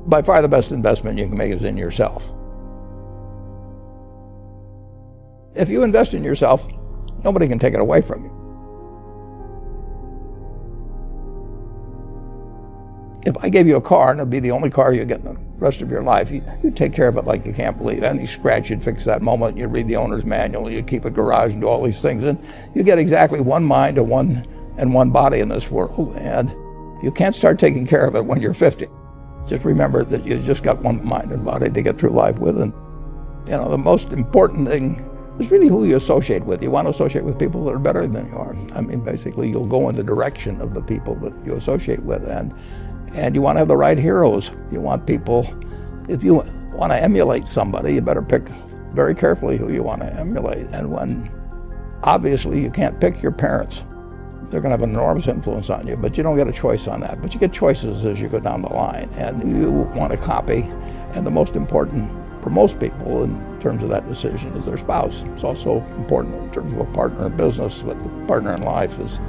By far the best investment you can make is in yourself. If you invest in yourself, nobody can take it away from you. If I gave you a car and it'd be the only car you get in the rest of your life, you'd take care of it like you can't believe. Any scratch, you'd fix that moment, you'd read the owner's manual, you'd keep a garage and do all these things. And you get exactly one mind and one body in this world. And you can't start taking care of it when you're 50. Just remember that you just got one mind and body to get through life with. And the most important thing is really who you associate with. You want to associate with people that are better than you are. I mean, basically, you'll go in the direction of the people that you associate with. And you want to have the right heroes. You want people, if you want to emulate somebody, you better pick very carefully who you want to emulate. And when, obviously, you can't pick your parents. They're going to have an enormous influence on you, but you don't get a choice on that. But you get choices as you go down the line, and you want to copy. And the most important for most people in terms of that decision is their spouse. It's also important in terms of a partner in business, but the partner in life is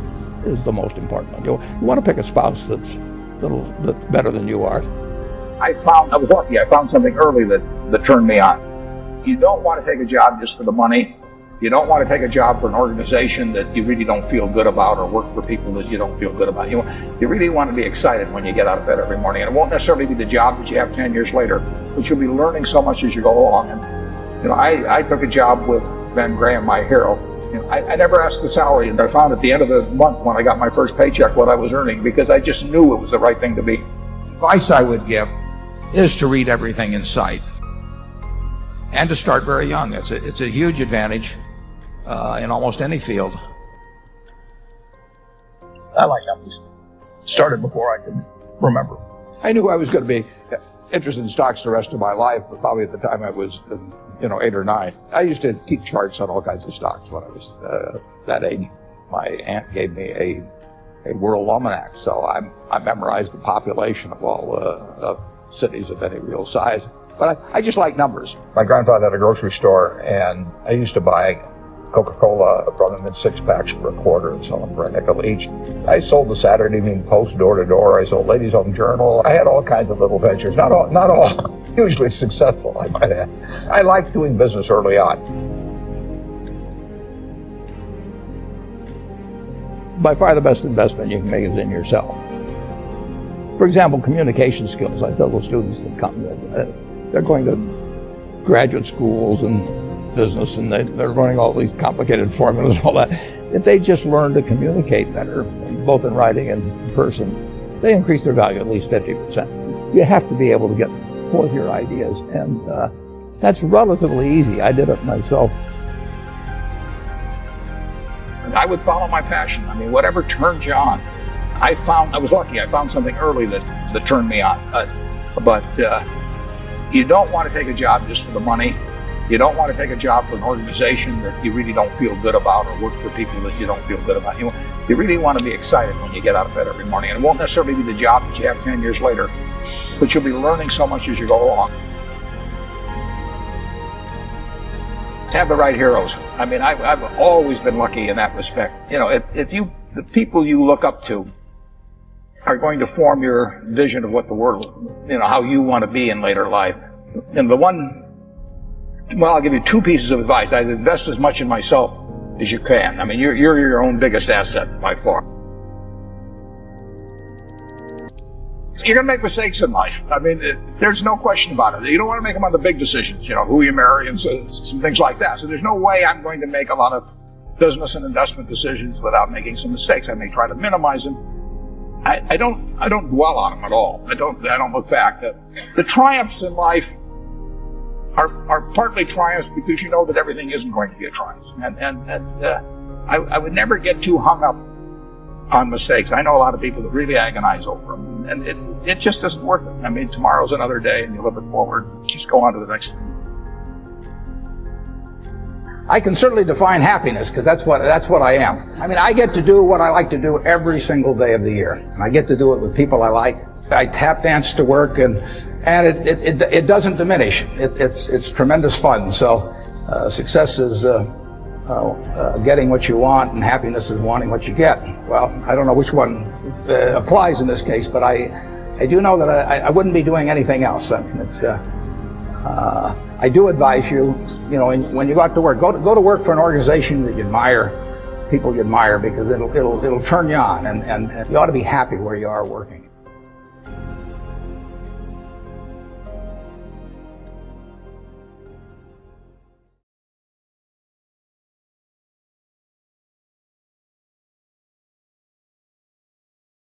the most important. You want to pick a spouse that's better than you are. I was lucky. I found something early that turned me on. You don't want to take a job just for the money. You don't want to take a job for an organization that you really don't feel good about, or work for people that you don't feel good about. You really want to be excited when you get out of bed every morning. And it won't necessarily be the job that you have 10 years later, but you'll be learning so much as you go along. And I took a job with Ben Graham, my hero. I never asked the salary, and I found at the end of the month when I got my first paycheck what I was earning, because I just knew it was the right thing to be. Advice I would give is to read everything in sight, and to start very young. It's a huge advantage in almost any field. I like numbers. Started before I could remember. I knew I was going to be interested in stocks the rest of my life, but probably at the time I was 8 or 9. I used to keep charts on all kinds of stocks when I was that age. My aunt gave me a world almanac, so I memorized the population of all cities of any real size. But I just like numbers. My grandfather had a grocery store, and I used to buy Coca-Cola from them in 6-packs for $0.25 and sell them for $0.05 each. I sold the Saturday Evening Post door to door. I sold Ladies' Home Journal. I had all kinds of little ventures, not all hugely successful, I might add. I liked doing business early on. By far the best investment you can make is in yourself. For example, communication skills. I tell the students that come, they're going to graduate schools and business, and they're learning all these complicated formulas and all that. If they just learn to communicate better, both in writing and in person, they increase their value at least 50%. You have to be able to get forth your ideas, and that's relatively easy. I did it myself. I would follow my passion. I mean, whatever turns you on. I was lucky. I found something early that turned me on. But you don't want to take a job just for the money. You don't want to take a job for an organization that you really don't feel good about, or work for people that you don't feel good about. You really want to be excited when you get out of bed every morning. And it won't necessarily be the job that you have 10 years later, but you'll be learning so much as you go along. Have the right heroes. I mean, I've always been lucky in that respect. If the people you look up to are going to form your vision of what the world, how you want to be in later life. And I'll give you 2 pieces of advice. I'd invest as much in myself as you can. I mean, you're your own biggest asset by far. You're going to make mistakes in life. I mean, there's no question about it. You don't want to make them on the big decisions, who you marry and some things like that. So there's no way I'm going to make a lot of business and investment decisions without making some mistakes. I may try to minimize them. I don't dwell on them at all. I don't look back. The triumphs in life are partly triumphs because you know that everything isn't going to be a triumph. And I would never get too hung up on mistakes. I know a lot of people that really agonize over them, and it just isn't worth it. I mean, tomorrow's another day, and you live it forward. Just go on to the next thing. I can certainly define happiness, because that's what I am. I mean, I get to do what I like to do every single day of the year, and I get to do it with people I like. I tap dance to work, and it doesn't diminish. It's tremendous fun. So success is getting what you want, and happiness is wanting what you get. Well, I don't know which one applies in this case, but I do know that I wouldn't be doing anything else. I mean, I do advise you, when you go out to work, go to work for an organization that you admire, people you admire, because it'll turn you on, and you ought to be happy where you are working.